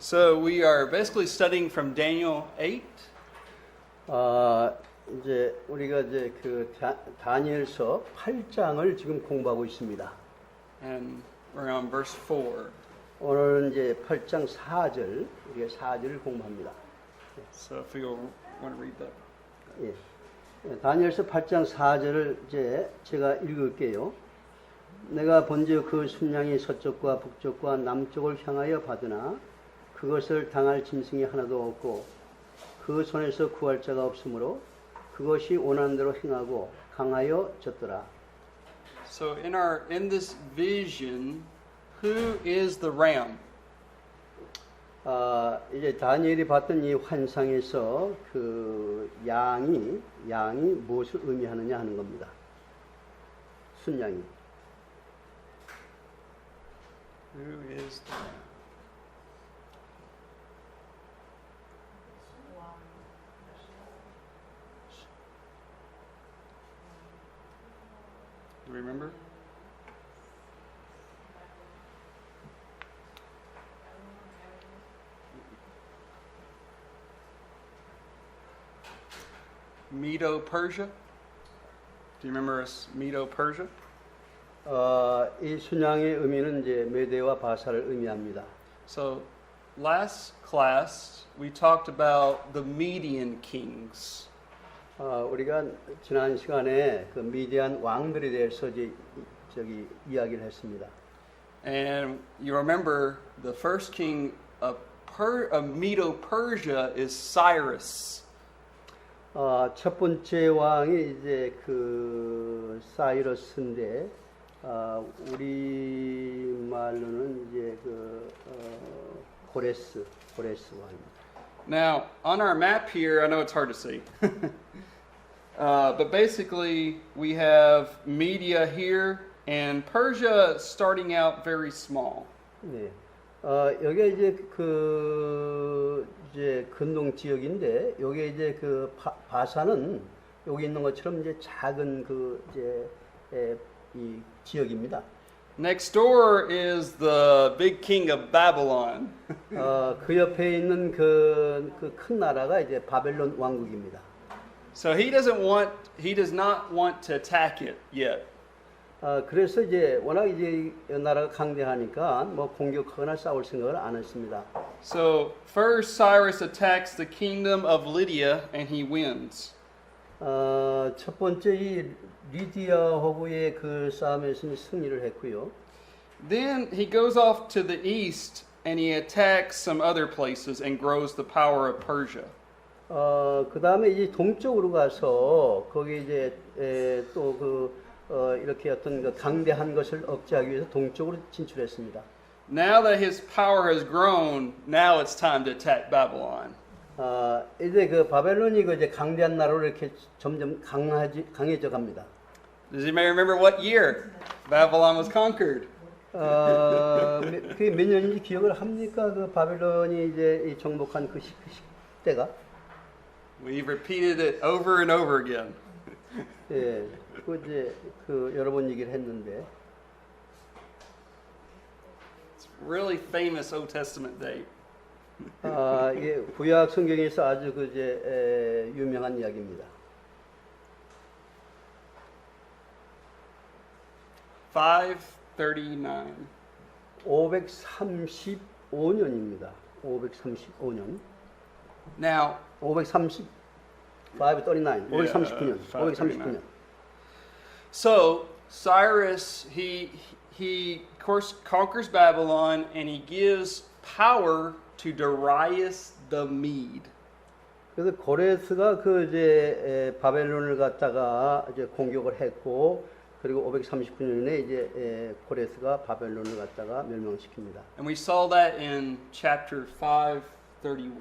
So we are basically studying from Daniel 8. 이제 우리가 이제 그 다니엘서 8장을 지금 공부하고 있습니다. And we're on verse 4. 오늘은 이제 8장 4절, 우리가 4절을 공부합니다. So if you want to read that. 예. 다니엘서 8장 4절을 이제 제가 읽을게요. 내가 본즉 그 순양이 서쪽과 북쪽과 남쪽을 향하여 받으나 그것을 당할 짐승이 하나도 없고 그 손에서 구할 자가 없으므로 그것이 원하는 대로 행하고 강하여 졌더라. So in this vision, who is the ram? 이제 다니엘이 봤던 이 환상에서 그 양이 무엇을 의미하느냐 하는 겁니다. 순양이. Who is the ram? Do you remember? Medo-Persia? Do you remember Medo-Persia? 이 순양의 의미는 이제 메대와 바사를 의미합니다. So last class we talked about the Median kings. 우리가 지난 시간에 그 미디안 왕들에 대해서 이야기를 했습니다. And you remember the first king of Medo-Persia is Cyrus. 첫 번째 왕이 이제 그 사이러스인데 우리 말로는 이제 고레스 왕입니다. Now, on our map here, I know it's hard to see, but basically we have Media here and Persia starting out very small. 네. 여기 이제 이제 근동 지역인데 여기 이제 그 바사는 여기 있는 것처럼 이제 작은 이 지역입니다. Next door is the big king of Babylon. 그 옆에 있는 그 큰 나라가 이제 바벨론 왕국입니다. So he does not want to attack it yet. 그래서 이제 워낙 이제 나라가 강대하니까 뭐 공격하거나 싸울 생각을 안 했습니다. So first Cyrus attacks the kingdom of Lydia and he wins. 첫 번째 이 리디아하고의 그 싸움에서는 승리를 했고요. Then he goes off to the east and he attacks some other places and grows the power of Persia. 그 다음에 이제 동쪽으로 가서 거기 이제 이렇게 어떤 그 강대한 것을 억제하기 위해서 동쪽으로 진출했습니다. Now that his power has grown, now it's time to attack Babylon. 이제 그 바벨론이 이제 강대한 나라로 이렇게 점점 강해져 갑니다. Does anybody remember what year Babylon was conquered? 그게 몇 년인지 기억을 합니까? 그 바벨론이 이제 정복한 그 때가? We've repeated it over and over again. 예, 이제 여러 번 얘기를 했는데. It's really famous Old Testament date. 이게 구약 성경에서 아주 유명한 이야기입니다. 539. 535년입니다. 535년. Now, 539년. So Cyrus, he of course conquers Babylon and he gives power to Darius the Mede. 그래서 고레스가 바벨론을 갖다가 이제 공격을 했고 그리고 539년에 이제 고레스가 바벨론을 갖다가 멸망시킵니다. And we saw that in chapter 5:31.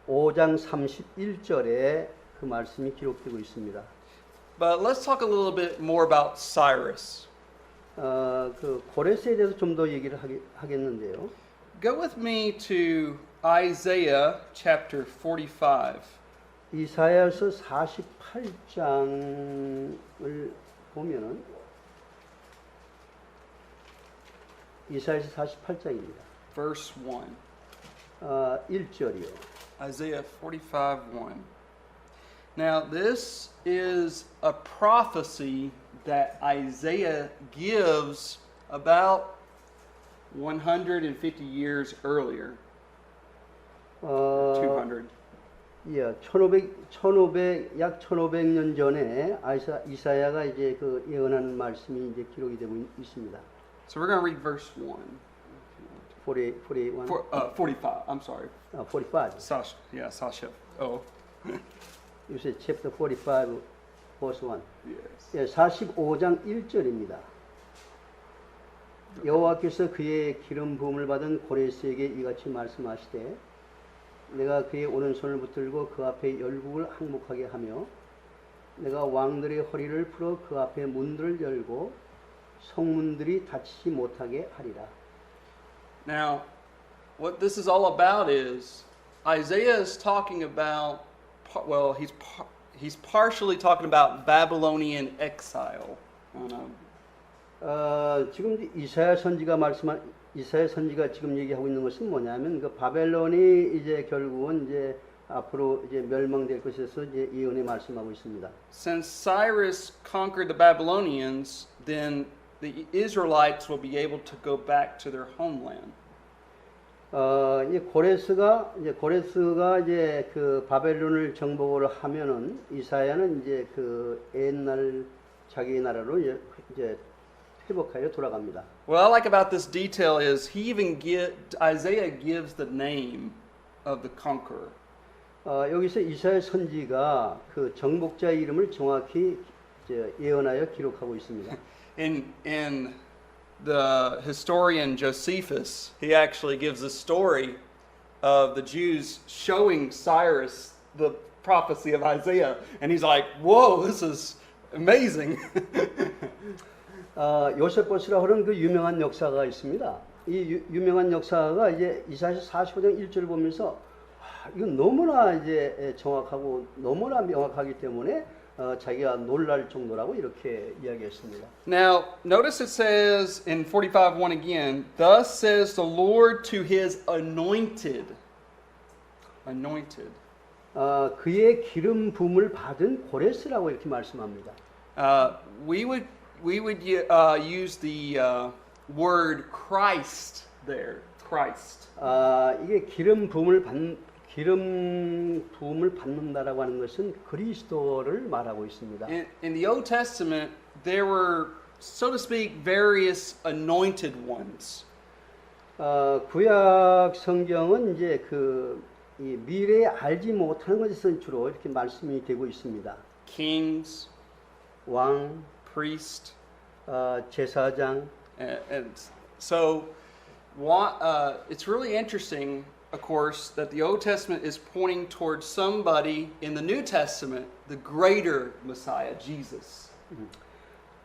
5장 31절에 그 말씀이 기록되고 있습니다. But let's talk a little bit more about Cyrus. 그 고레스에 대해서 좀 더 얘기를 하겠는데요. Go with me to Isaiah chapter 45. 이사야서 48장을 보면은 이사야서 48장입니다. verse 1. 1절이요. Isaiah 45:1. Now, this is a prophecy that Isaiah gives about 150 years earlier. 200. 예, 약 1500년 전에 이사야가 이제 그 예언하는 말씀이 이제 기록이 되고 있습니다. So we're going to read verse 1. 41. 45. I'm sorry. 45. Sasha. Oh. You said chapter 45 verse 1. Yes. 예, 45장 1절입니다. 여호와께서 그의 기름 부음을 받은 고레스에게 이같이 말씀하시되 내가 그의 오른손을 붙들고 그 앞에 열국을 항복하게 하며 내가 왕들의 허리를 풀어 그 앞에 문들을 열고 성문들이 닫히지 못하게 하리라. Now, what this is all about is Isaiah is talking about, well, he's partially talking about Babylonian exile. 지금 이사야 선지가 지금 얘기하고 있는 것은 뭐냐면 그 바벨론이 이제 결국은 이제 앞으로 이제 멸망될 것에서 이제 예언에 말씀하고 있습니다. Since Cyrus conquered the Babylonians, then the Israelites will be able to go back to their homeland. 이제 고레스가 이제 그 바벨론을 정복을 하면은 이사야는 이제 그 옛날 자기 나라로 이제 회복하여 돌아갑니다. What I like about this detail is Isaiah gives the name of the conqueror. 여기서 이사야 선지가 그 정복자 이름을 정확히 이제 예언하여 기록하고 있습니다. In the historian Josephus, he actually gives a story of the Jews showing Cyrus the prophecy of Isaiah, and he's like, "Whoa, this is amazing." 요세포스라 하는 그 유명한 역사가 있습니다. 이 유명한 역사가 이제 이사야 45장 1절을 보면서 이건 너무나 이제 정확하고 너무나 명확하기 때문에 자기가 놀랄 정도라고 이렇게 이야기했습니다. Now, notice it says in 45:1 again, "Thus says the Lord to his anointed." Anointed. 그의 기름 부음을 받은 고레스라고 이렇게 말씀합니다. We would use the word Christ there. Christ. 이게 기름 부음을 받는다라고 하는 것은 그리스도를 말하고 있습니다. In the Old Testament, there were, so to speak, various anointed ones. 구약 성경은 이제 이 미래에 알지 못하는 것에서 주로 이렇게 말씀이 되고 있습니다. Kings, 왕, priest, 제사장. and so it's really interesting, of course, that the Old Testament is pointing towards somebody in the New Testament, the greater Messiah, Jesus.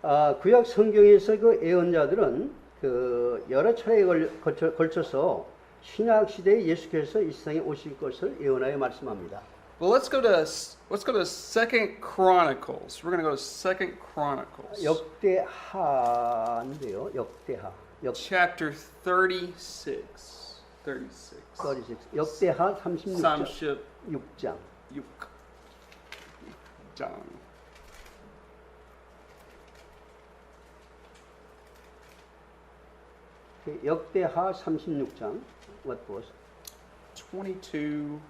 구약 성경에서 그 예언자들은 그 여러 차례에 걸쳐서 신약 시대에 예수께서 이 세상에 오실 것을 예언하여 말씀합니다. Well, let's go to 2nd Chronicles. We're going to go to 2nd Chronicles. 역대하인데요. 역대하. Chapter 36. 36. 역대하 36장. 6장. 6장. 역대하 36장. What was? 22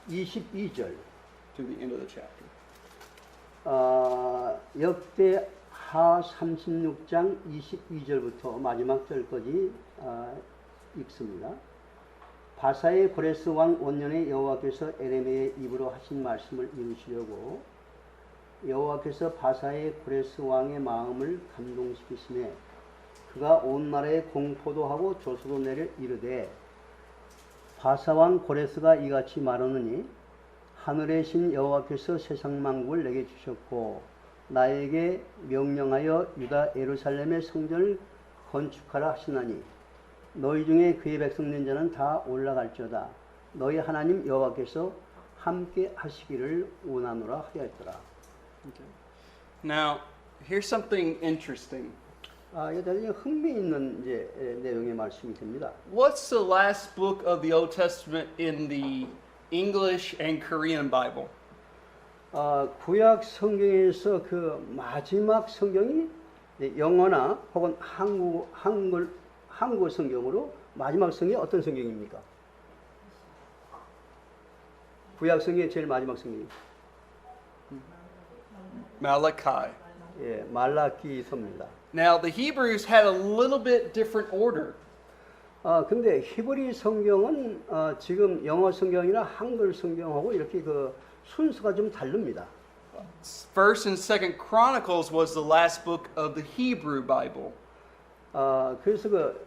22절. to the end of the chapter. 역대하 36장 22절부터 마지막 절까지 읽습니다. 바사의 고레스 왕 원년에 여호와께서 에레미야의 입으로 하신 말씀을 이루시려고 여호와께서 바사의 고레스 왕의 마음을 감동시키시매 그가 온 나라에 공포도 하고 조소도 내려 이르되 바사 왕 고레스가 이같이 말하느니 하늘의 신 여호와께서 세상 만국을 내게 주셨고 나에게 명령하여 유다 예루살렘의 성전을 건축하라 하시나니 너희 중에 그의 백성 된 자는 다 올라갈지어다 너희 하나님 여호와께서 함께 하시기를 원하노라 하였더라. Okay. Now, here's something interesting. 이게 대단히 흥미있는 이제 내용의 말씀이 됩니다. What's the last book of the Old Testament in the English and Korean Bible? 구약 성경에서 그 마지막 성경이 영어나 혹은 한국 성경으로 마지막 성경이 어떤 성경입니까? 구약 성경의 제일 마지막 성경이 Malachi. 예, 말라기서입니다. Now, the Hebrews had a little bit different order. 근데 히브리 성경은 지금 영어 성경이나 한글 성경하고 이렇게 그 순서가 좀 다릅니다. First and Second Chronicles was the last book of the Hebrew Bible. 그래서 그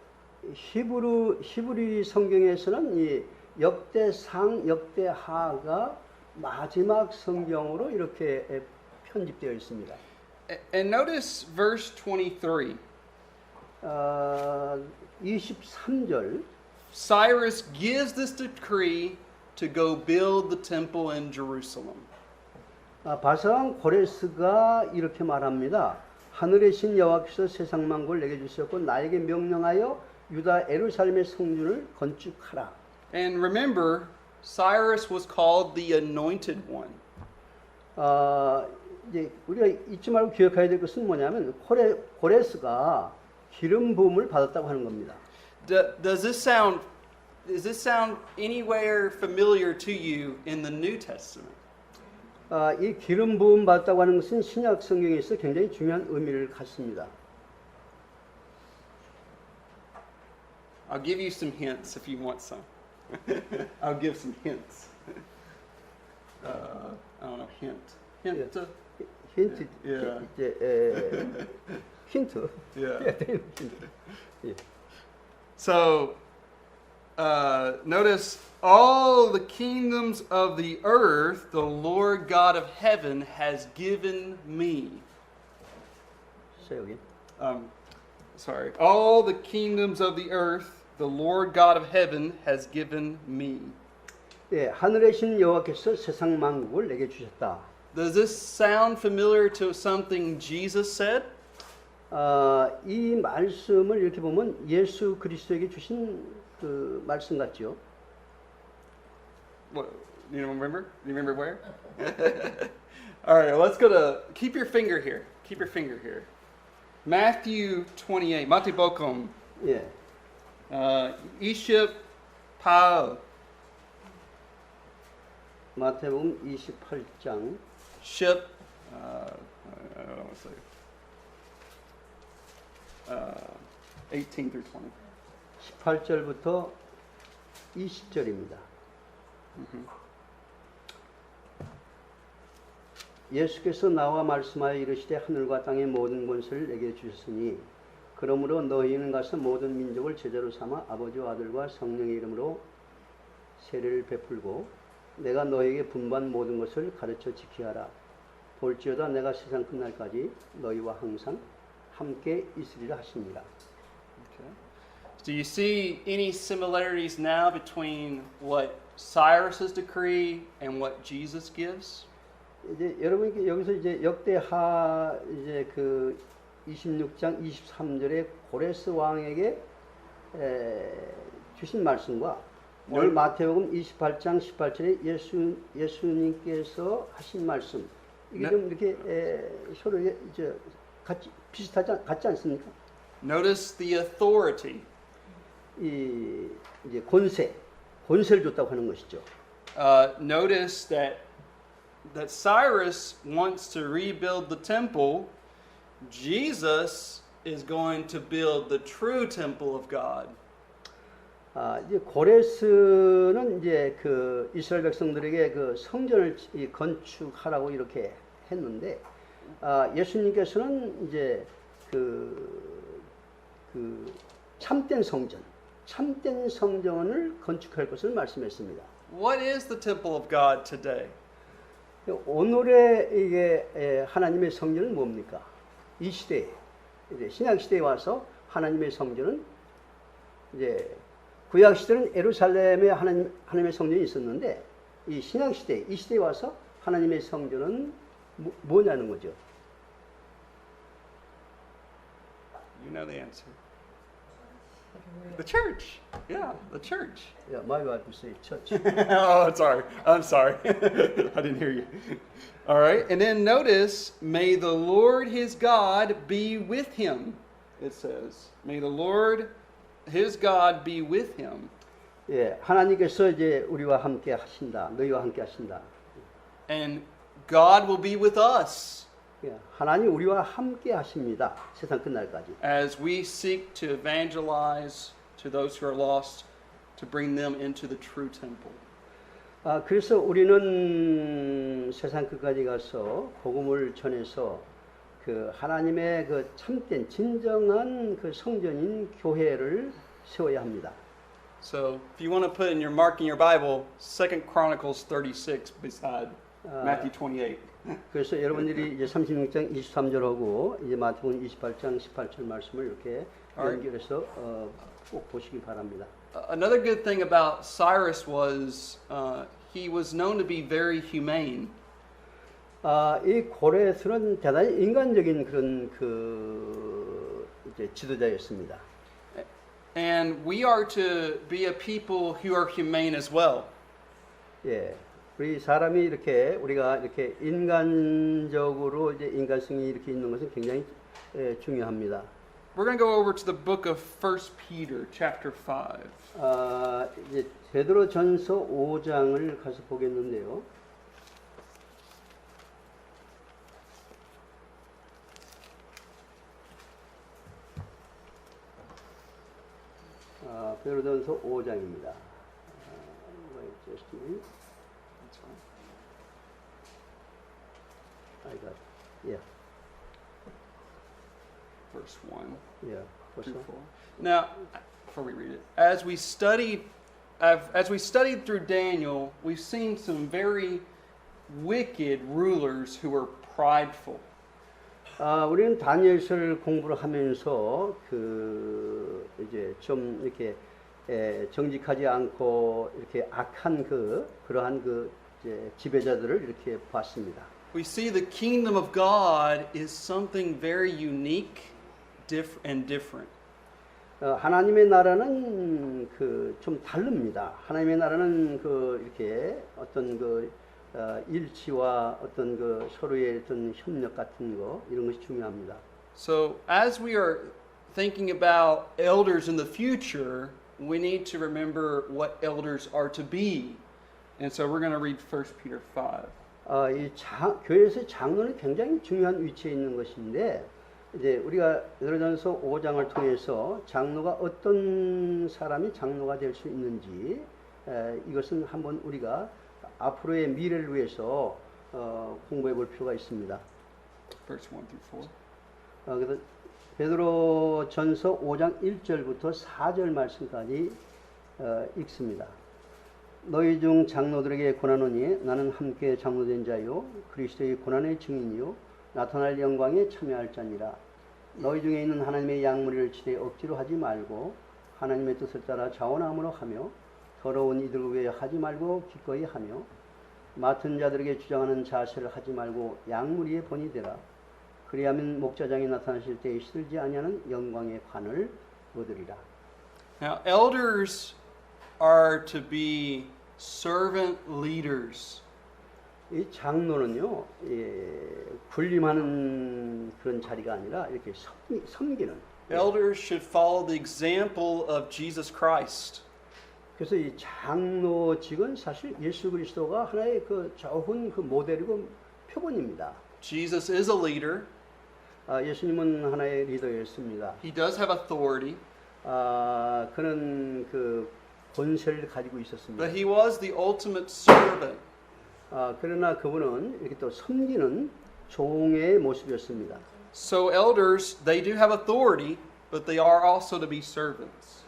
히브리 성경에서는 이 역대상, 역대하가 마지막 성경으로 이렇게 편집되어 있습니다. And notice verse 23. 23절 Cyrus gives this decree to go build the temple in Jerusalem. 바사왕 고레스가 이렇게 말합니다. 하늘의 신 여호와께서 세상 만국을 내게 주셨고 나에게 명령하여 유다 예루살렘의 성전을 건축하라. And remember, Cyrus was called the anointed one. 이제 우리가 잊지 말고 기억해야 될 것은 뭐냐면 고레스가 기름 부음을 받았다고 하는 겁니다. Does this sound anywhere familiar to you in the New Testament? 이 기름 부음 받았다고 하는 것은 신약 성경에 있어 굉장히 중요한 의미를 갖습니다. I'll give you some hints if you want some. I'll give some hints. I don't know, hint. 힌트. Yeah. 힌트. Yeah. 힌트. 예. So, notice all the kingdoms of the earth, the Lord God of heaven has given me. Say again. Sorry. All the kingdoms of the earth, the Lord God of heaven has given me. 예, 하늘의 신 여호와께서 세상 만국을 내게 주셨다. Does this sound familiar to something Jesus said? 이 말씀을 이렇게 보면 예수 그리스도에게 주신 그 말씀 같죠. What? You don't remember? You remember where? All right, let's go to. Keep your finger here. Keep your finger here. Matthew 28. 마태복음. 예. 28. 마태복음 28장 10. I don't want to say. 18 through 20. 18절부터 20절입니다. 예수께서 나와 말씀하여 이르시되 하늘과 땅의 모든 권세를 내게 주셨으니 그러므로 너희는 가서 모든 민족을 제자로 삼아 아버지와 아들과 성령의 이름으로 세례를 베풀고 내가 너희에게 분부한 모든 것을 가르쳐 지키게 하라. 볼지어다 내가 세상 끝날까지 너희와 항상 함께 있으리라 하십니다. Okay. Do you see any similarities now between what Cyrus's decree and what Jesus gives? 이제 여러분께 여기서 이제 역대하 이제 그 26장 23절에 고레스 왕에게 주신 말씀과 오늘 마태복음 28장 18절에 예수님께서 하신 말씀 이게 좀 이렇게 서로 이제 같이 같지 않습니까? Notice the authority. 이 이제 권세를 줬다고 하는 것이죠. Notice that Cyrus wants to rebuild the temple. Jesus is going to build the true temple of God. 이제 고레스는 이제 그 이스라엘 백성들에게 그 성전을 건축하라고 이렇게 했는데 예수님께서는 이제 그 참된 성전을 건축할 것을 말씀했습니다. What is the temple of God today? 오늘의 이게 하나님의 성전은 뭡니까? 이 시대에 이제 신약 시대에 와서 하나님의 성전은 이제 구약 시대는 예루살렘에 하나님의 성전이 있었는데 이 신약 시대 이 시대에 와서 하나님의 성전은 뭐냐는 거죠. You know the answer. The church. Yeah, the church. Yeah, my wife would say church. Oh, sorry. I'm sorry. I didn't hear you. All right. And then notice, may the Lord his God be with him. It says, may the Lord his God be with him. 예, 하나님께서 이제 우리와 함께 하신다. 너희와 함께 하신다. And God will be with us 예, 하나님 우리와 함께 하십니다. 세상 끝날까지. as we seek to evangelize to those who are lost, to bring them into the true temple. 그래서 우리는 세상 끝까지 가서 복음을 전해서 그 하나님의 그 참된 진정한 그 성전인 교회를 세워야 합니다. So, if you want to put in your mark in your Bible, 2 Chronicles 36 beside Matthew 28. 그래서 여러분들이 이제 36장 23절하고 이제 마태복음 28장 18절 말씀을 이렇게 연결해서 꼭 보시기 바랍니다. Another good thing about Cyrus was he was known to be very humane. 이 고레스는 대단히 인간적인 그런 그 이제 지도자였습니다. And we are to be a people who are humane as well. 예, 우리 사람이 이렇게 우리가 이렇게 인간적으로 이제 인간성이 이렇게 있는 것은 굉장히 중요합니다. We're going to go over to the book of 1 Peter, chapter 5. 이제 베드로전서 5장을 가서 보겠는데요. 베드로전서 5장입니다. Just a minute. That's fine. I got it. Yeah, Verse 1 yeah. through 벌써? 4. Now, before we read it, as we studied through Daniel, we've seen some very wicked rulers who were prideful. 우리는 다니엘서를 공부를 하면서 그 이제 좀 이렇게 정직하지 않고 이렇게 악한 그러한 그 이제 지배자들을 이렇게 봤습니다. We see the kingdom of God is something very unique and different. 하나님의 나라는 그 좀 다릅니다. 하나님의 나라는 그 이렇게 어떤 그 일치와 어떤 그 서로의 어떤 협력 같은 거 이런 것이 중요합니다. So as we are thinking about elders in the future, we need to remember what elders are to be. And so we're going to read 1 Peter 5. 교회에서 장로는 굉장히 중요한 위치에 있는 것인데 이제 우리가 베드로전서 5장을 통해서 장로가 어떤 사람이 장로가 될 수 있는지 이것은 한번 우리가 앞으로의 미래를 위해서 공부해 볼 필요가 있습니다. Verse 1 through 4. 그래서 베드로전서 5장 1절부터 4절 말씀까지 읽습니다. 너희 중 장로들에게 권하노니 나는 함께 장로된 자요 그리스도의 고난의 증인이요 나타날 영광에 참여할 자니라. 너희 중에 있는 하나님의 양무리를 치되 억지로 하지 말고 하나님의 뜻을 따라 자원함으로 하며 더러운 이들을 위해 하지 말고 기꺼이 하며 맡은 자들에게 주장하는 자세를 하지 말고 양무리의 본이 되라. 그리하면 목자장이 나타나실 때에 시들지 아니하는 영광의 관을 얻으리라. Now, elders are to be servant leaders. 이 장로는요, 군림하는 그런 자리가 아니라 이렇게 섬기는. Elders should follow the example of Jesus Christ. 그래서 이 장로직은 사실 예수 그리스도가 하나의 그 좋은 그 모델이고 표본입니다. Jesus is a leader. 예수님은 하나의 리더였습니다. He does have authority. 그는 그 권세를 가지고 있었습니다. But he was the ultimate servant. 그러나 그분은 이렇게 또 섬기는 종의 모습이었습니다. So elders, they do have authority, but they are also to be servants.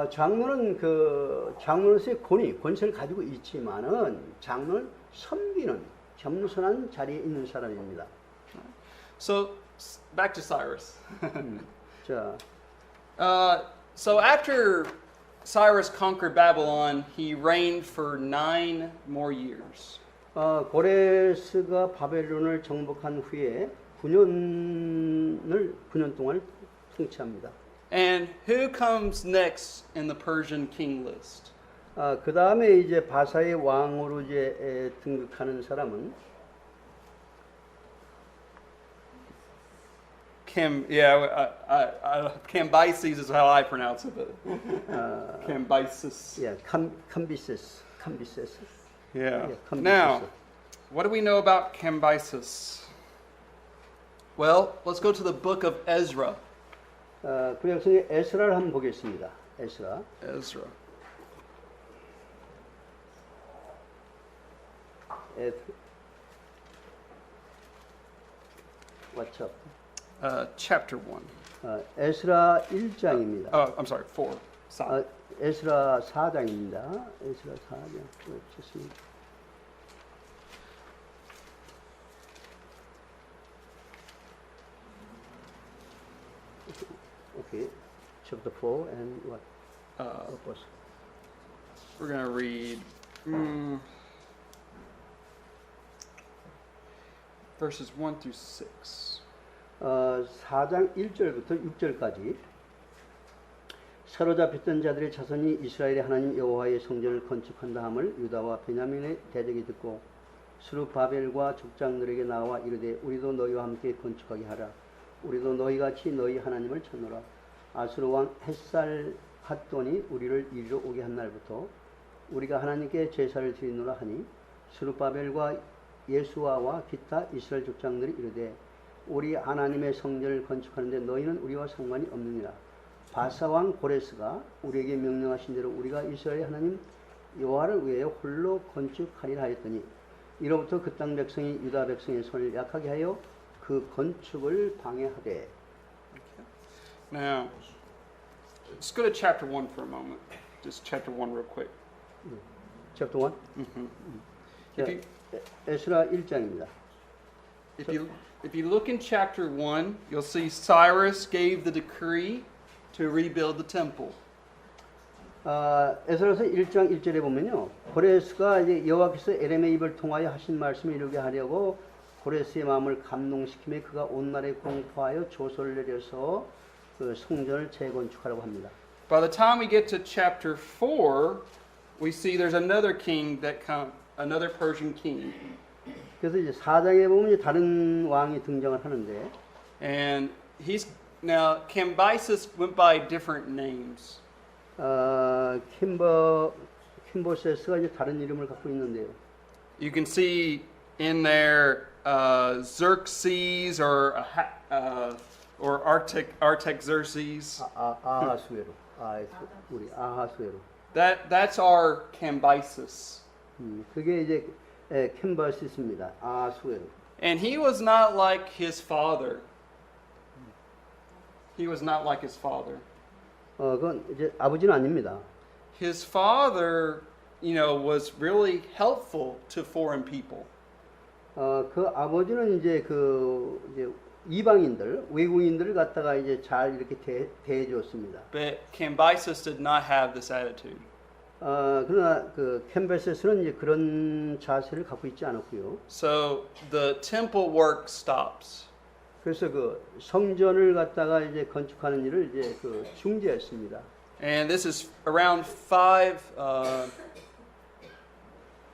장로는 그 장로로서의 권세를 가지고 있지만은 장로는 섬기는 겸손한 자리에 있는 사람입니다. So back to Cyrus. 자, So after Cyrus conquered Babylon, he reigned for 9 more years. 고레스가 바벨론을 정복한 후에 9년 동안 통치합니다. And who comes next in the Persian king list? 그 다음에 이제 바사의 왕으로 이제 등극하는 사람은 Cambyses is how I pronounce it. But Cambyses. 예, 캄비세스. Yeah. 예, 캄비세스. Now, what do we know about Cambyses? Well, let's go to the book of Ezra. 구약성의 에스라를 한번 보겠습니다. 에스라. Ezra. What's up? Chapter 1. 에스라 1장입니다. I'm sorry, 4. Sorry. 에스라 4장입니다. 에스라 4장. 좋습니다. Okay. Chapter 4 and what? What was? We're going to read verses 1 through 6. 4장 1절부터 6절까지 사로잡혔던 자들의 자손이 이스라엘의 하나님 여호와의 성전을 건축한다 함을 유다와 베냐민의 대적이 듣고 스룹바벨과 족장들에게 나와 이르되 우리도 너희와 함께 건축하게 하라. 우리도 너희같이 너희 하나님을 찾노라. 아수르 왕 햇살 핫돈이 우리를 이리로 오게 한 날부터 우리가 하나님께 제사를 드리노라 하니 스룹바벨과 예수아와 기타 이스라엘 족장들이 이르되 우리 하나님의 성전을 건축하는데 너희는 우리와 상관이 없느니라. 바사왕 고레스가 우리에게 명령하신 대로 우리가 이스라엘 하나님 여호와를 위하여 홀로 건축하리라 하였더니 이로부터 그 땅 백성이 유다 백성의 손을 약하게 하여 그 건축을 방해하되. Now, let's go to chapter 1 for a moment. Just chapter 1 real quick. Chapter 1. If you, 에스라 1장입니다. if you look in chapter 1, you'll see Cyrus gave the decree to rebuild the temple. 에스라서 1장 1절에 보면요. 고레스가 이제 여호와께서 에рем의 입을 통하여 하신 말씀을 이루게 하려고 고레스의 마음을 감동시키며 그가 온 나라에 공포하여 조서를 내려서 그 성전을 재건축하라고 합니다. By the time we get to chapter 4, we see there's another king that another Persian king. 그래서 이제 4장에 보면 이제 다른 왕이 등장을 하는데 And now Cambyses went by different names. 킴보세스가 이제 다른 이름을 갖고 있는데요. You can see in there Xerxes or Artaxerxes. 아하수에로. 우리 아하수에로. That's our Cambyses. 그게 이제 킴보세스입니다. 아하수에로. And he was not like his father. He was not like his father. 그건 이제 아버지는 아닙니다. His father, was really helpful to foreign people. 그 아버지는 이제 이제 이방인들, 외국인들을 갖다가 이제 잘 이렇게 대해줬습니다. But Cambyses did not have this attitude. 그러나 그 캠베세스는 이제 그런 자세를 갖고 있지 않았고요. So the temple work stops. 그래서 그 성전을 갖다가 이제 건축하는 일을 이제 중지했습니다. And this is around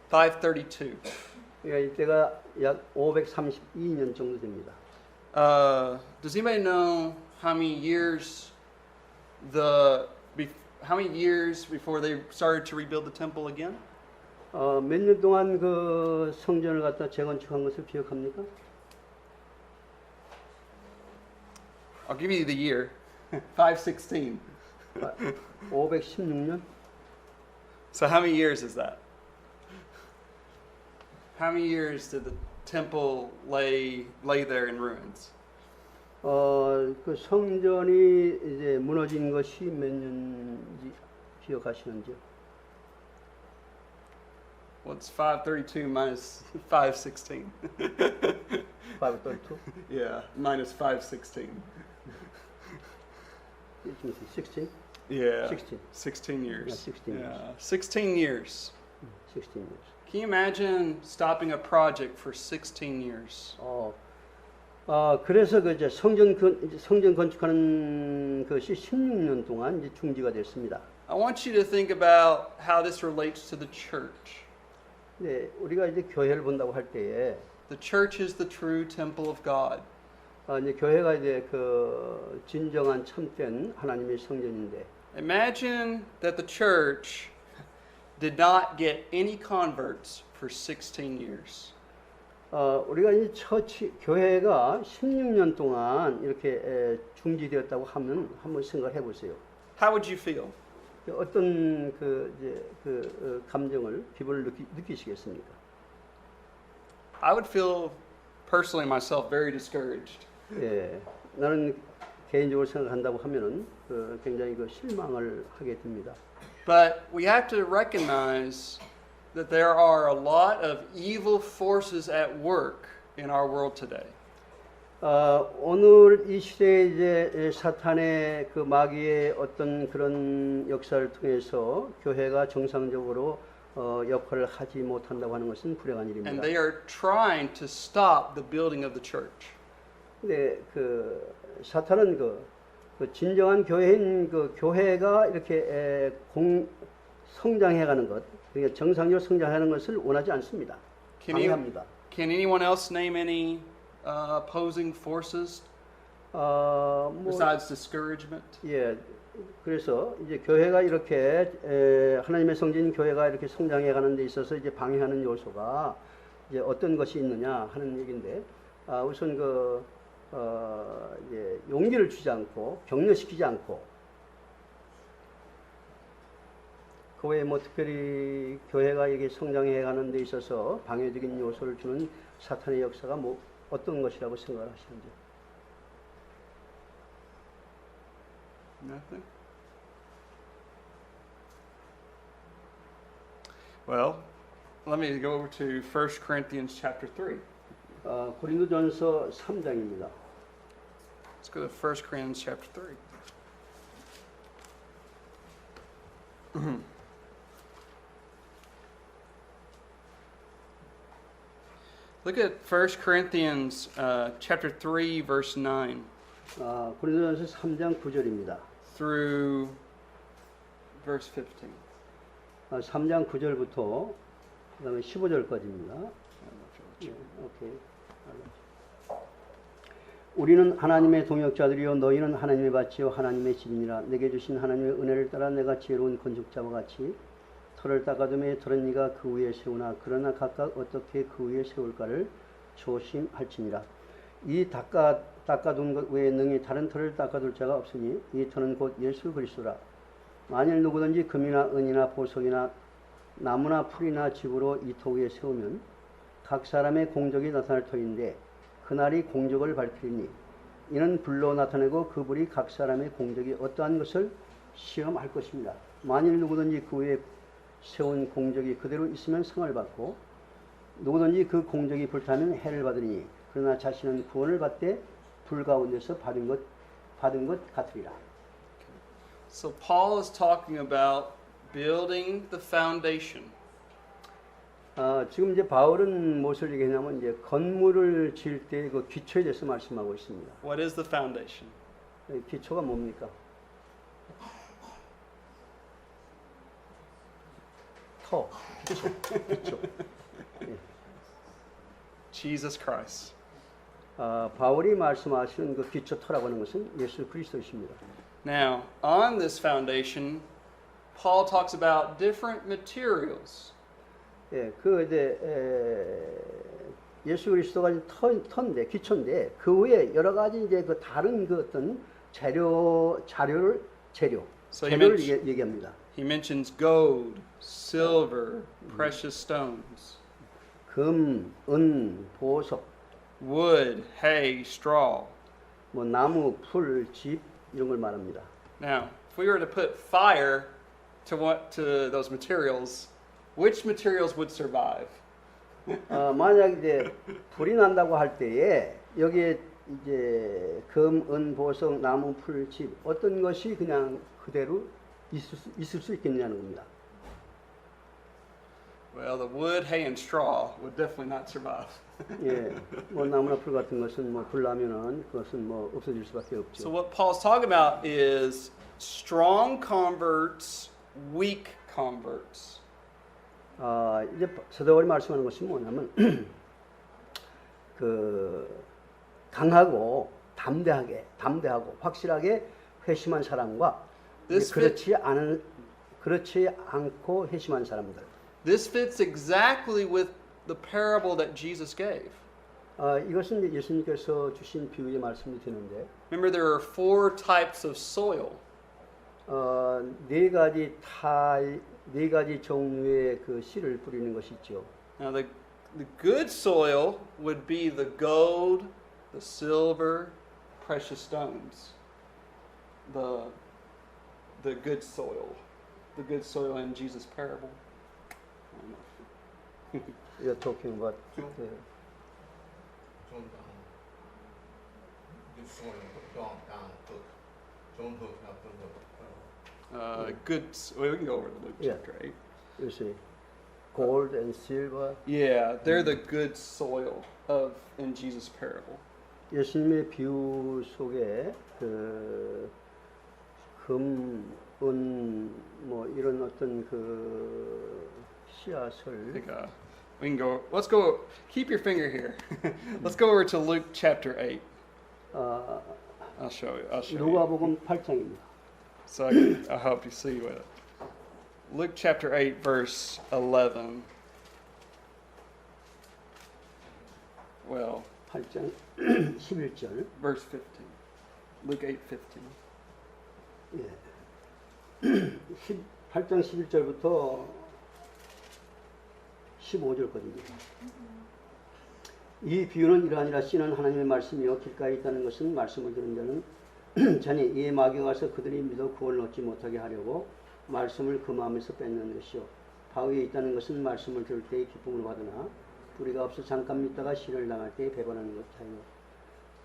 532. 그러니까 이때가 약 532년 정도 됩니다. Does anybody know how many years before they started to rebuild the temple again? 몇 년 동안 그 성전을 갖다 재건축한 것을 기억합니까? I'll give you the year. 516. 516년? So how many years is that? How many years did the temple lay there in ruins? 그 성전이 이제 무너진 것이 몇 년인지 기억하시는지요? What's 532 minus 516? 532? Yeah, minus 516. It must be 16? Yeah. 16. 16 years. Yeah, 16 years. 16 years. 16 years. Can you imagine stopping a project for 16 years? 그래서 그 이제 성전 건축하는 것이 16년 동안 이제 중지가 됐습니다. I want you to think about how this relates to the church. 네, 우리가 이제 교회를 본다고 할 때에 The church is the true temple of God. 이제 교회가 이제 그 진정한 참된 하나님의 성전인데 Imagine that the church did not get any converts for 16 years. 우리가 이 교회가 16년 동안 이렇게 중지되었다고 하면 한번 생각해 보세요. How would you feel? 어떤 감정을 기분을 느끼시겠습니까? I would feel personally myself very discouraged. 예, 나는 개인적으로 생각한다고 하면은 굉장히 실망을 하게 됩니다. But we have to recognize that there are a lot of evil forces at work in our world today. 오늘 이 시대에 이제 사탄의 그 마귀의 어떤 그런 역사를 통해서 교회가 정상적으로 역할을 하지 못한다고 하는 것은 불행한 일입니다. And they are trying to stop the building of the church. 근데 사탄은 그 진정한 교회인 그 교회가 이렇게 성장해가는 것, 그러니까 정상적으로 성장하는 것을 원하지 않습니다. 방해합니다. Can anyone else name any opposing forces besides discouragement? 예, 그래서 이제 교회가 이렇게 하나님의 성진 교회가 이렇게 성장해가는 데 있어서 이제 방해하는 요소가 이제 어떤 것이 있느냐 하는 얘기인데, 우선 이제 용기를 주지 않고 격려시키지 않고 그 외에 뭐 특별히 교회가 이게 성장해가는 데 있어서 방해적인 요소를 주는 사탄의 역사가 뭐 어떤 것이라고 생각을 하시는지? Nothing. Well, let me go over to 1 Corinthians chapter 3. 고린도전서 3장입니다. Let's go to 1 Corinthians chapter 3. Look at 1 Corinthians chapter 3 verse 9 고린도전서 3장 9절입니다. through verse 15. 3장 9절부터 그다음에 15절까지입니다. 오케이. 우리는 하나님의 동역자들이요 너희는 하나님의 밭이요 하나님의 집이니라. 내게 주신 하나님의 은혜를 따라 내가 지혜로운 건축자와 같이 터를 닦아둠에 터는 이가 그 위에 세우나 그러나 각각 어떻게 그 위에 세울까를 조심할지니라. 이 닦아둔 것 외에 능히 다른 터를 닦아둘 자가 없으니 이 터는 곧 예수 그리스도라. 만일 누구든지 금이나 은이나 보석이나 나무나 풀이나 집으로 이 터 위에 세우면 각 사람의 공적이 나타날 터인데 그날이 공적을 밝히리니 이는 불로 나타내고 그 불이 각 사람의 공적이 어떠한 것을 시험할 것입니다. 만일 누구든지 그 위에 세운 공적이 그대로 있으면 상을 받고 누구든지 그 공적이 불타면 해를 받으니 그러나 자신은 구원을 받되 불 가운데서 받은 것 같으리라. So Paul is talking about building the foundation. 지금 이제 바울은 무엇을 얘기하냐면 이제 건물을 지을 때 그 기초에 대해서 말씀하고 있습니다. What is the foundation? 기초가 뭡니까? 터, 기초. 예. Jesus Christ. 바울이 말씀하시는 그 기초터라고 하는 것은 예수 그리스도이십니다. Now, on this foundation, Paul talks about different materials. 예, 예수 그리스도가 터인데 기초인데 그 위에 여러 가지 이제 그 다른 그 어떤 재료를 얘기합니다. He mentions gold, silver, precious stones, 금, 은, 보석, wood, hay, straw. 뭐 나무, 풀, 집 이런 걸 말합니다. Now, if we were to put fire to those materials, which materials would survive? 만약 이제 불이 난다고 할 때에 여기에 이제 금, 은, 보석, 나무, 풀, 집 어떤 것이 그냥 그대로 있을 수 있겠느냐는 겁니다. Well, the wood, hay, and straw would definitely not survive. 예, 뭐 나무나 풀 같은 것은 뭐 불나면은 그것은 뭐 없어질 수밖에 없죠. So what Paul's talking about is strong converts, weak converts. 이제 사도 바울이 말씀하는 것이 뭐냐면 그 강하고 담대하고 확실하게 회심한 사람과 그렇지 않고 회심한 사람들. This fits exactly with the parable that Jesus gave. 이것은 이제 예수님께서 주신 비유의 말씀이 되는데. Remember, there are 4 types of soil. 네 가지 종류의 그 씨를 뿌리는 것이 있죠. Now, the good soil would be the gold, the silver, precious stones. The good soil in Jesus' parable. You're talking about 좋은 땅, good soil, 좋은 땅, 좋은 흙, 나쁜 흙. We can go over to Luke Yeah. chapter 8. you see, gold and silver. Yeah, they're the good soil in Jesus' parable. 예수님의 비유 속에 그 금, 은, 뭐 이런 어떤 그 씨앗을 Let's go, keep your finger here. Let's go over to Luke chapter 8. I'll show you. 누가복음 8장입니다. So I'll help you see with it. Luke chapter 8, verse 11. Well, 8장 11절. verse 15. Luke 8:15. 예. 8장 11절부터 15절까지입니다. 이 비유는 이러하니라. 씨는 하나님의 말씀이요 길가에 있다는 것은 말씀을 들은 자는 자니 이에 마귀가 와서 그들이 믿어 구원을 얻지 못하게 하려고 말씀을 그 마음에서 뺏는 것이요 바 위에 있다는 것은 말씀을 들을 때에 기쁨을 받으나 뿌리가 없어 잠깐 믿다가 시를 당할 때에 배반하는 것이요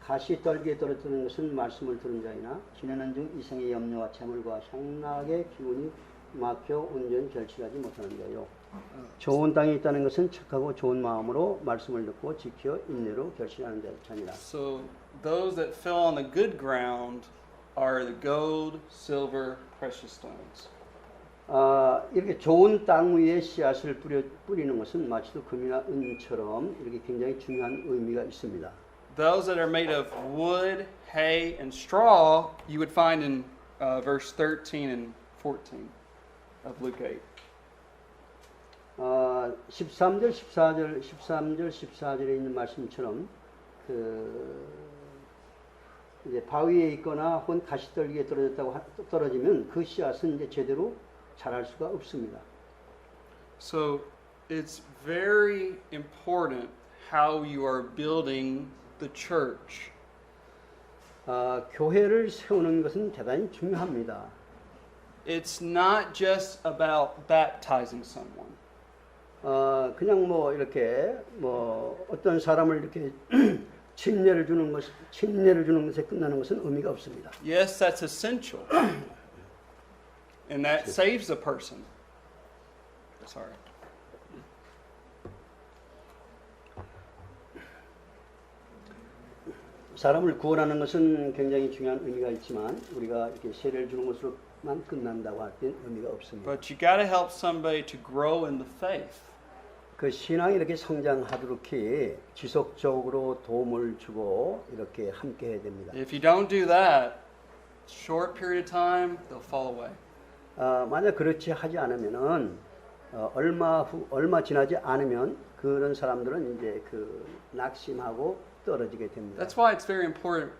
가시 떨기에 떨어뜨리는 것은 말씀을 들은 자이나 지내는 중 이생의 염려와 채물과 향락의 기운이 막혀 온전히 결실하지 못하는 자요 좋은 땅에 있다는 것은 착하고 좋은 마음으로 말씀을 듣고 지켜 인내로 결실하는 자니라. So those that fell on the good ground are the gold, silver, precious stones. 이렇게 좋은 땅 위에 씨앗을 뿌리는 것은 마치도 금이나 은처럼 이렇게 굉장히 중요한 의미가 있습니다. Those that are made of wood, hay, and straw, you would find in verse 13 and 14 of Luke 8. 13절, 14절에 있는 말씀처럼 이제 바위에 있거나 혹은 가시떨기에 떨어지면 그 씨앗은 이제 제대로 자랄 수가 없습니다. So it's very important how you are building the church. 교회를 세우는 것은 대단히 중요합니다. It's not just about baptizing someone. 그냥 뭐 이렇게 뭐 어떤 사람을 이렇게 침례를 주는 것에 끝나는 것은 의미가 없습니다. Yes, that's essential. And that saves a person. Sorry. 사람을 구원하는 것은 굉장히 중요한 의미가 있지만 우리가 이렇게 세례를 주는 것으로만 끝난다고 할 땐 의미가 없습니다. But you got to help somebody to grow in the faith. 그 신앙이 이렇게 성장하도록 지속적으로 도움을 주고 이렇게 함께 해야 됩니다. If you don't do that, short period of time, they'll fall away. 만약 그렇지 하지 않으면은 얼마 지나지 않으면 그런 사람들은 이제 그 낙심하고 떨어지게 됩니다. That's why it's very important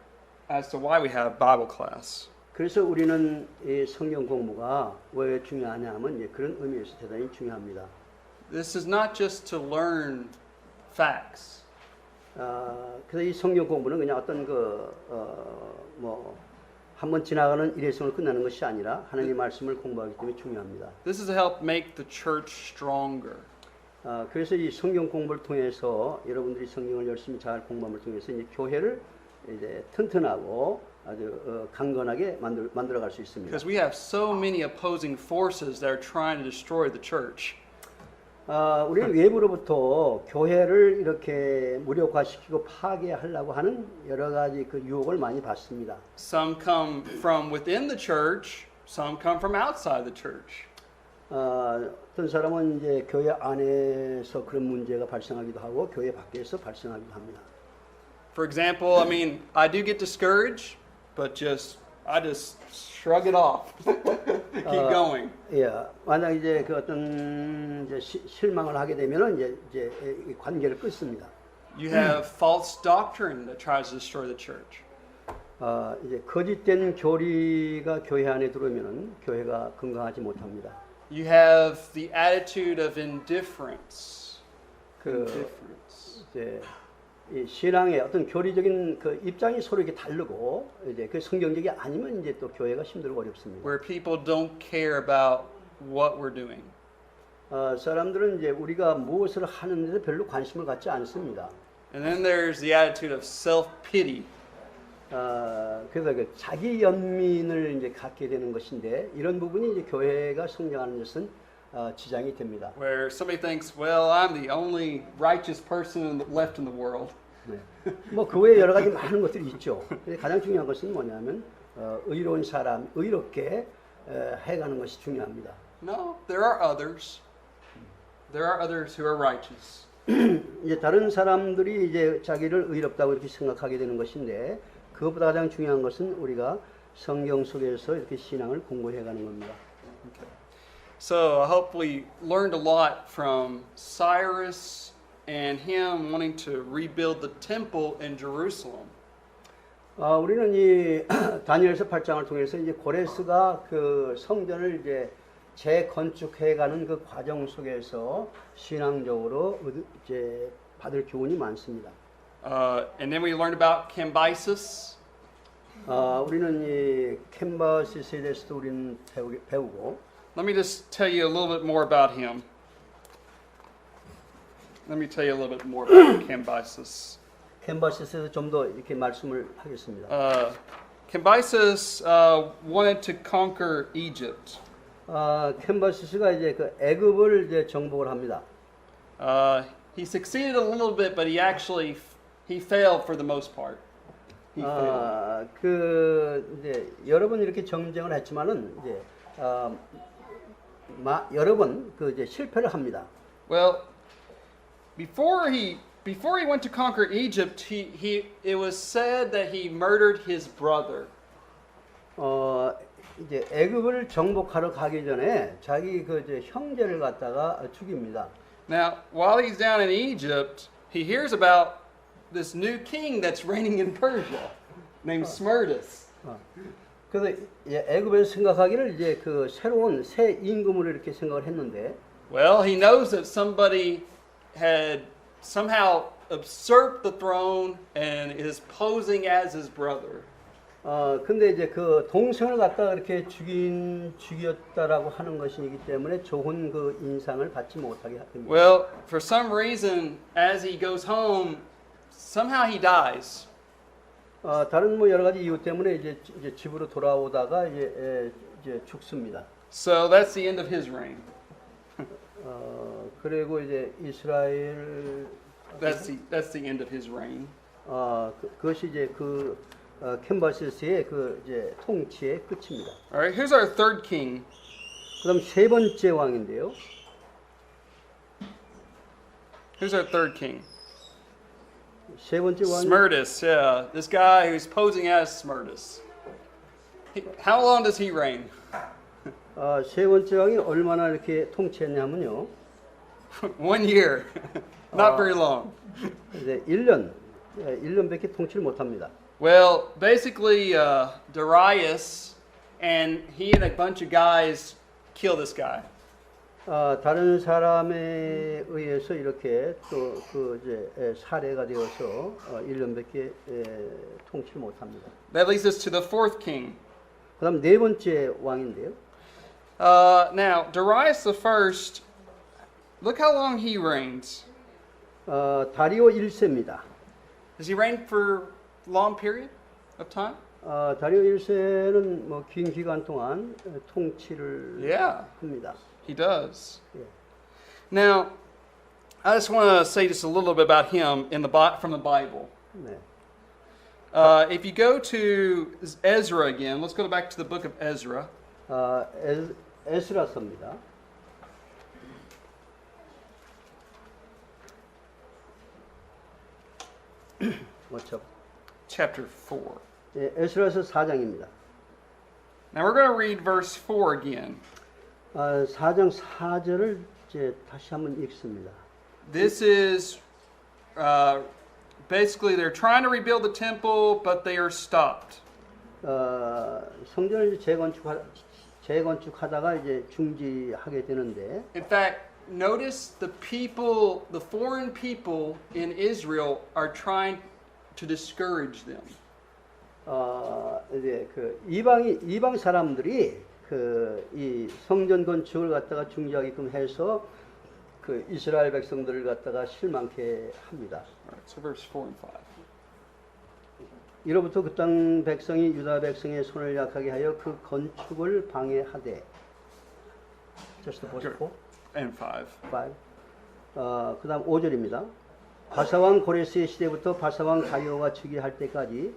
as to why we have Bible class. 그래서 우리는 이 성경 공부가 왜 중요하냐면 이제 그런 의미에서 대단히 중요합니다. This is not just to learn facts. 그래서 이 성경 공부는 그냥 어떤 한번 지나가는 일회성으로 끝나는 것이 아니라 하나님의 말씀을 공부하기 때문에 중요합니다. This is to help make the church stronger. 그래서 이 성경 공부를 통해서 여러분들이 성경을 열심히 잘 공부함을 통해서 이제 교회를 이제 튼튼하고 아주 강건하게 만들어갈 수 있습니다. Because we have so many opposing forces that are trying to destroy the church. 우리 외부로부터 교회를 이렇게 무력화시키고 파괴하려고 하는 여러 가지 그 유혹을 많이 받습니다. Some come from within the church, some come from outside the church. 어떤 사람은 이제 교회 안에서 그런 문제가 발생하기도 하고 교회 밖에서 발생하기도 합니다. For example, I mean, I do get discouraged, but I just shrug it off. Keep going. 예, 만약 이제 그 어떤 이제 실망을 하게 되면은 이제 이 관계를 끊습니다. You have false doctrine that tries to destroy the church. 이제 거짓된 교리가 교회 안에 들어오면은 교회가 건강하지 못합니다. You have the attitude of indifference. Indifference. 이제 이 신앙의 어떤 교리적인 그 입장이 서로 이렇게 다르고 이제 그 성경적이 아니면 이제 또 교회가 힘들고 어렵습니다. Where people don't care about what we're doing. 사람들은 이제 우리가 무엇을 하는데 별로 관심을 갖지 않습니다. And then there's the attitude of self-pity. 그래서 그 자기 연민을 이제 갖게 되는 것인데 이런 부분이 이제 교회가 성장하는 것은 지장이 됩니다. Where somebody thinks, well, I'm the only righteous person left in the world. 네. 뭐그 외에 여러 가지 많은 것들이 있죠. 근데 가장 중요한 것은 뭐냐면 의로운 사람, 의롭게 해가는 것이 중요합니다. No, there are others. There are others who are righteous. 이제 다른 사람들이 이제 자기를 의롭다고 이렇게 생각하게 되는 것인데 그것보다 가장 중요한 것은 우리가 성경 속에서 이렇게 신앙을 공부해가는 겁니다. Okay. So I hope we learned a lot from Cyrus and him wanting to rebuild the temple in Jerusalem. 우리는 이 다니엘서 8장을 통해서 이제 고레스가 그 성전을 이제 재건축해가는 그 과정 속에서 신앙적으로 이제 받을 교훈이 많습니다. And then we learned about Cambyses. 우리는 이 캔바시스에 대해서도 우리는 배우고. Let me just tell you a little bit more about him. Let me tell you a little bit more about Cambyses. 캔바시스에서 좀 더 이렇게 말씀을 하겠습니다. Cambyses wanted to conquer Egypt. 캔바시스가 이제 그 애굽을 이제 정복을 합니다. He succeeded a little bit, but he failed for the most part. He failed. 그 이제 여러 번 이렇게 정쟁을 했지만은 이제 여러 번 그 이제 실패를 합니다. Well, before he went to conquer Egypt, it was said that he murdered his brother. 이제 애굽을 정복하러 가기 전에 자기 그 이제 형제를 갖다가 죽입니다. Now, while he's down in Egypt, he hears about this new king that's reigning in Persia, named Smerdis. 그래서 애굽에서 생각하기를 이제 그 새로운 새 임금으로 이렇게 생각을 했는데. Well, he knows that somebody had somehow usurped the throne and is posing as his brother. 근데 이제 그 동생을 갖다가 이렇게 죽였다라고 하는 것이기 때문에 좋은 그 인상을 받지 못하게 됩니다. Well, for some reason, as he goes home, somehow he dies. 다른 뭐 여러 가지 이유 때문에 이제 집으로 돌아오다가 이제 죽습니다. So that's the end of his reign. 그리고 이제 이스라엘 That's the end of his reign. 그것이 이제 그 캔바시스의 그 이제 통치의 끝입니다. All right, here's our third king. 그다음 세 번째 왕인데요. Here's our third king. 세 번째 왕. Smerdis, yeah, this guy who's posing as Smerdis. How long does he reign? 세 번째 왕이 얼마나 이렇게 통치했냐면요. 1 year, not very long. 이제 1년밖에 통치를 못합니다. Well, basically, Darius and he and a bunch of guys kill this guy. 다른 사람에 의해서 이렇게 또 그 이제 살해가 되어서 1년밖에 통치를 못합니다. That leads us to the fourth king. 그다음 네 번째 왕인데요. Now, Darius the first, look how long he reigns. 다리오 1세입니다. Does he reign for a long period of time? 다리오 1세는 뭐 긴 기간 동안 통치를 Yeah. 합니다. He does. 예. Now, I just want to say just a little bit about him in from the Bible. 네. If you go to Ezra again, let's go back to the book of Ezra. 에스라서입니다. 뭐죠? Chapter 4. 예, 에스라서 4장입니다. Now we're going to read verse 4 again. 4장 4절을 이제 다시 한번 읽습니다. This is basically they're trying to rebuild the temple, but they are stopped. 성전을 재건축하다가 이제 중지하게 되는데, In fact, notice the people, the foreign people in Israel are trying to discourage them. 이제 그 이방 사람들이 그 이 성전 건축을 갖다가 중지하게끔 해서 그 이스라엘 백성들을 갖다가 실망케 합니다. Alright, so verse 4 and 5. 이로부터 그 땅 백성이 유다 백성의 손을 약하게 하여 그 건축을 방해하되. Just verse 4. And 5. 5. 그다음 5절입니다. 바사왕 고레스의 시대부터 바사왕 다리오가 즉위할 때까지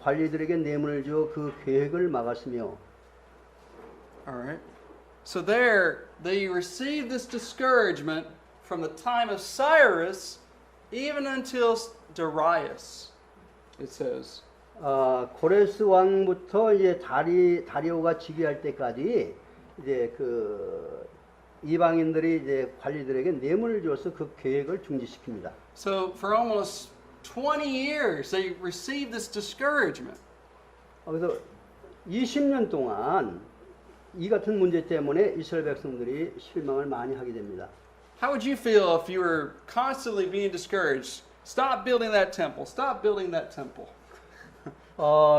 관리들에게 뇌물을 주어 그 계획을 막았으며. All right. So there, they received this discouragement from the time of Cyrus even until Darius, it says. 고레스 왕부터 이제 다리오가 즉위할 때까지 이제 그 이방인들이 이제 관리들에게 뇌물을 줘서 그 계획을 중지시킵니다. So for almost 20 years, they received this discouragement. 그래서 20년 동안 이 같은 문제 때문에 이스라엘 백성들이 실망을 많이 하게 됩니다. How would you feel if you were constantly being discouraged? Stop building that temple. Stop building that temple.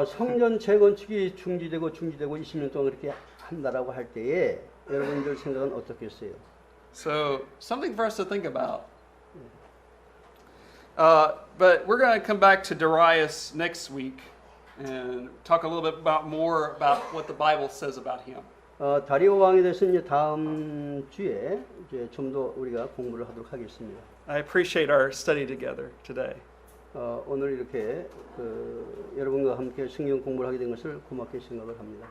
성전 재건축이 중지되고 20년 동안 그렇게 한다라고 할 때에 여러분들 생각은 어떻겠어요? So something for us to think about. But we're going to come back to Darius next week and talk a little bit more about what the Bible says about him. 다리오 왕에 대해서 이제 다음 주에 이제 좀 더 우리가 공부를 하도록 하겠습니다. I appreciate our study together today. 오늘 이렇게 여러분과 함께 성경 공부를 하게 된 것을 고맙게 생각을 합니다.